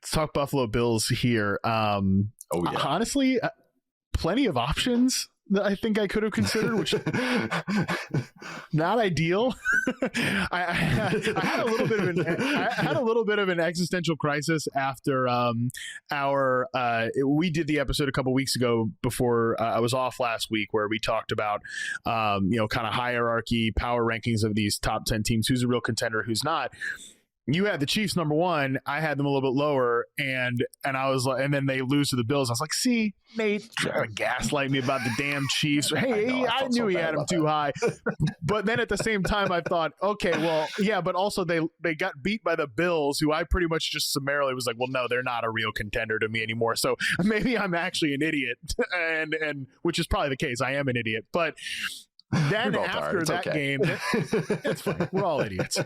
Let's talk Buffalo Bills here. Honestly, plenty of options that I think I could have considered, which not ideal. I had a little bit of an existential crisis after we did the episode a couple weeks ago before I was off last week, where we talked about kind of hierarchy, power rankings of these top 10 teams, who's a real contender, who's not. You had the Chiefs number one. I had them a little bit lower, and I was like, and then they lose to the Bills. I was like, see, Nate trying to gaslight me about the damn Chiefs. Hey, I knew he had them too high. But then at the same time, I thought, okay, well, yeah, but also they got beat by the Bills, who I pretty much just summarily was like, well, no, they're not a real contender to me anymore. So maybe I'm actually an idiot, and which is probably the case. I am an idiot, but then after that game, it's fine. We're all idiots.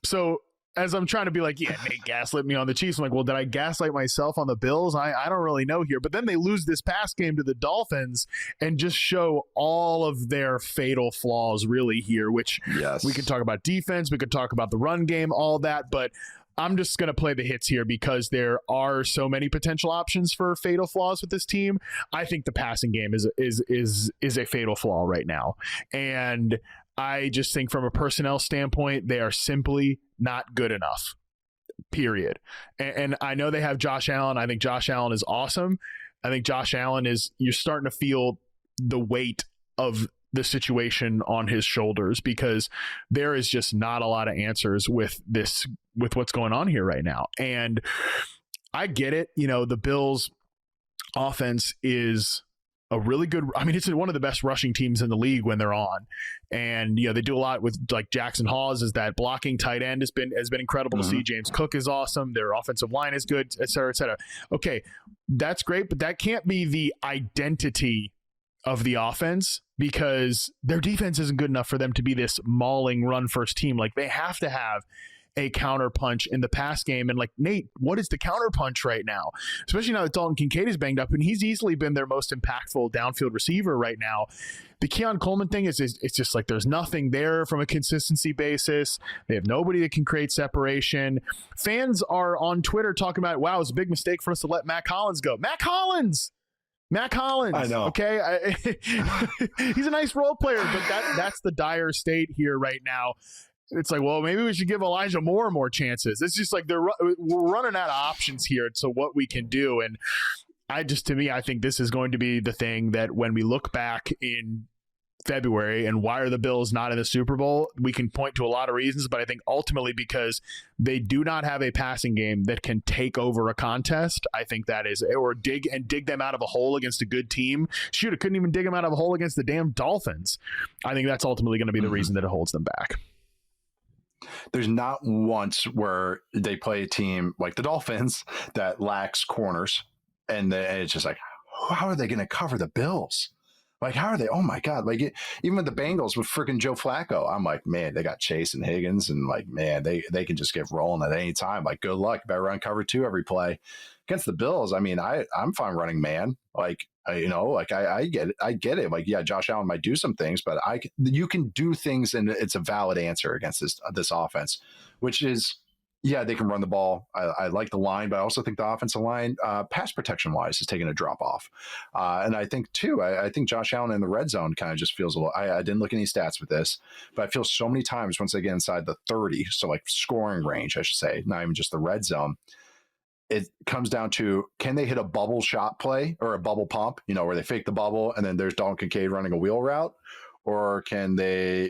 So as I'm trying to be like, yeah, Nate gaslit me on the Chiefs, I'm like, well, did I gaslight myself on the Bills? I don't really know here. But then they lose this past game to the Dolphins and just show all of their fatal flaws really here, which we could talk about defense, we could talk about the run game, all that, but I'm just going to play the hits here because there are so many potential options for fatal flaws with this team. I think the passing game is a fatal flaw right now. And I just think from a personnel standpoint, they are simply not good enough, period. And I know they have Josh Allen. I think Josh Allen is awesome. I think Josh Allen you're starting to feel the weight of the situation on his shoulders because there is just not a lot of answers with what's going on here right now. And I get it. The Bills offense is a really good, it's one of the best rushing teams in the league when they're on. And, they do a lot with like Jackson Hawes is that blocking tight end has been incredible to see. James Cook is awesome. Their offensive line is good, et cetera, et cetera. Okay. That's great, but that can't be the identity of the offense because their defense isn't good enough for them to be this mauling run first team. Like they have to have a counterpunch in the pass game. And like, Nate, what is the counterpunch right now? Especially now that Dalton Kincaid is banged up and he's easily been their most impactful downfield receiver right now. The Keon Coleman thing it's just like there's nothing there from a consistency basis. They have nobody that can create separation. Fans are on Twitter talking about, wow, it's a big mistake for us to let Matt Collins go. Matt Collins! I know. Okay. He's a nice role player, but that's the dire state here right now. It's like, well, maybe we should give Elijah Moore more chances. It's just like we're running out of options here to what we can do. And I think this is going to be the thing that when we look back in February and why are the Bills not in the Super Bowl, we can point to a lot of reasons, but I think ultimately because they do not have a passing game that can take over a contest. I think that is, or dig them out of a hole against a good team. Shoot, it couldn't even dig them out of a hole against the damn Dolphins. I think that's ultimately going to be the reason that it holds them back. There's not once where they play a team like the Dolphins that lacks corners, and it's just like, how are they going to cover the Bills? Like, how are they? Oh my God! Like even with the Bengals with freaking Joe Flacco, I'm like, man, they got Chase and Higgins, and like, man, they can just get rolling at any time. Like, good luck. Better run cover 2 every play. Against the Bills, I'm fine running man. Like, I get it. I get it. Like, yeah, Josh Allen might do some things, but you can do things, and it's a valid answer against this offense, which is, yeah, they can run the ball. I like the line, but I also think the offensive line, pass protection wise, is taking a drop off. And I think too, I think Josh Allen in the red zone kind of just feels a little. I didn't look at any stats with this, but I feel so many times once they get inside the 30, so like scoring range, I should say, not even just the red zone. It comes down to, can they hit a bubble shot play or a bubble pump, where they fake the bubble and then there's Dalton Kincaid running a wheel route, or can they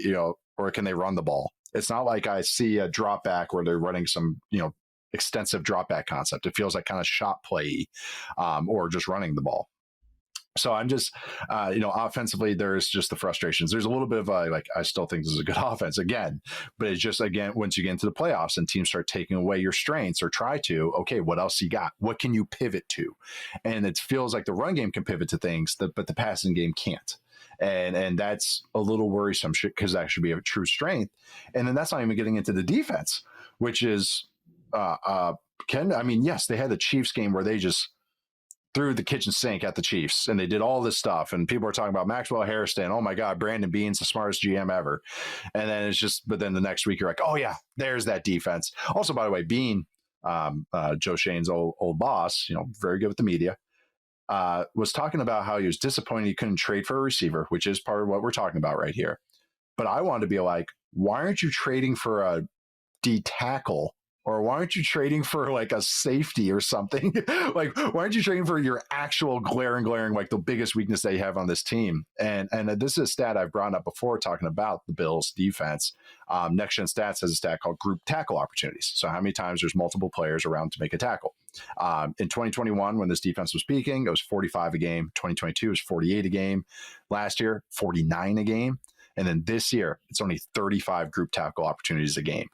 run the ball? It's not like I see a drop back where they're running some, extensive drop back concept. It feels like kind of shot play, or just running the ball. So I'm just, offensively, there's just the frustrations. There's a little bit of I still think this is a good offense again, but it's just, again, once you get into the playoffs and teams start taking away your strengths or try to, okay, what else you got? What can you pivot to? And it feels like the run game can pivot to things, but the passing game can't. And that's a little worrisome because that should be a true strength. And then that's not even getting into the defense, which is, yes, they had the Chiefs game where they just threw the kitchen sink at the Chiefs and they did all this stuff. And people are talking about Maxwell Harrison. Oh my God, Brandon Beane's the smartest GM ever. And then but then the next week you're like, oh yeah, there's that defense. Also, by the way, Beane, Joe Shane's old boss, very good with the media, was talking about how he was disappointed he couldn't trade for a receiver, which is part of what we're talking about right here. But I wanted to be like, why aren't you trading for a D tackle? Or why aren't you trading for like a safety or something? Like, why aren't you trading for your actual glaring, like the biggest weakness that you have on this team? And this is a stat I've brought up before talking about the Bills defense. Next Gen Stats has a stat called group tackle opportunities. So how many times there's multiple players around to make a tackle. In 2021, when this defense was peaking, it was 45 a game. 2022 was 48 a game. Last year, 49 a game. And then this year, it's only 35 group tackle opportunities a game.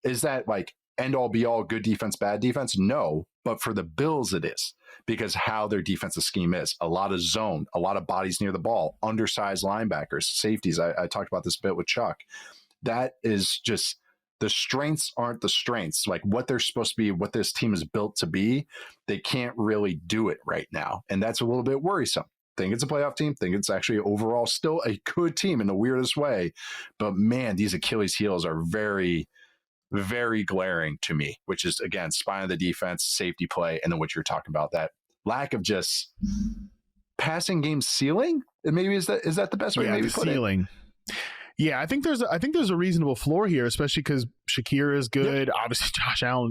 Is that like end all be all good defense, bad defense? No, but for the Bills it is, because how their defensive scheme is. A lot of zone, a lot of bodies near the ball, undersized linebackers, safeties. I talked about this a bit with Chuck. That is just, the strengths aren't the strengths. Like what they're supposed to be, what this team is built to be, they can't really do it right now. And that's a little bit worrisome. Think it's a playoff team, think it's actually overall still a good team in the weirdest way. But man, these Achilles heels are very, very glaring to me, which is, again, spine of the defense, safety play, and then what you're talking about, that lack of just passing game ceiling. And maybe is that the best way to maybe put ceiling. It? Yeah, I think there's a reasonable floor here, especially because Shakir is good. Yep. Obviously,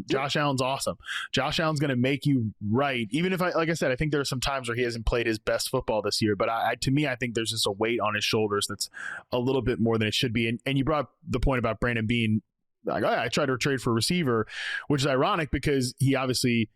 Josh Allen's awesome. Josh Allen's going to make you right. Even if like I said, I think there are some times where he hasn't played his best football this year. But to me, I think there's just a weight on his shoulders that's a little bit more than it should be. And you brought up the point about Brandon Beane. Like, I tried to trade for a receiver, which is ironic because he obviously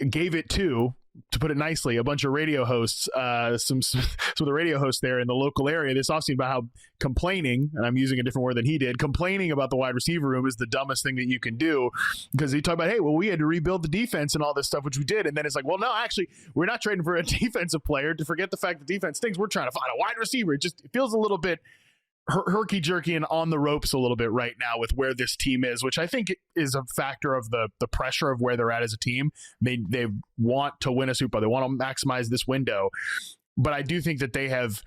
gave it to put it nicely, a bunch of radio hosts, some of the radio hosts there in the local area this offseason about how complaining, and I'm using a different word than he did, complaining about the wide receiver room is the dumbest thing that you can do, because he talked about, hey, well, we had to rebuild the defense and all this stuff, which we did. And then it's like, well, no, actually, we're not trading for a defensive player to forget the fact that defense stinks. We're trying to find a wide receiver. It feels a little bit herky-jerky and on the ropes a little bit right now with where this team is, which I think is a factor of the pressure of where they're at as a team. They want to win a Super Bowl. They want to maximize this window. But I do think that they have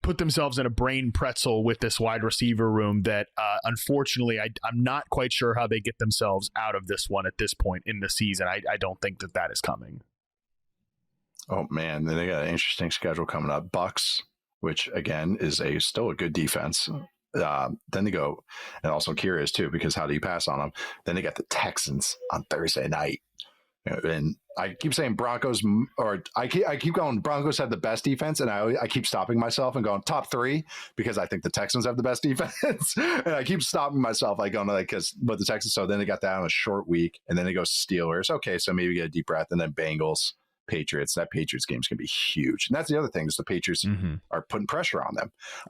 put themselves in a brain pretzel with this wide receiver room that, unfortunately, I'm not quite sure how they get themselves out of this one at this point in the season. I don't think that is coming. Oh, man. Then they got an interesting schedule coming up. Bucks, which again is still a good defense. Then they go, and also curious too, because how do you pass on them? Then they got the Texans on Thursday night. And I keep saying Broncos, or I keep going, Broncos have the best defense, and I keep stopping myself and going top three because I think the Texans have the best defense. And I keep stopping myself, like going like, but the Texans. So then they got that on a short week, and then they go Steelers. Okay, so maybe get a deep breath, and then Bengals. Patriots. That Patriots game is going to be huge. And that's the other thing is the Patriots are putting pressure on them.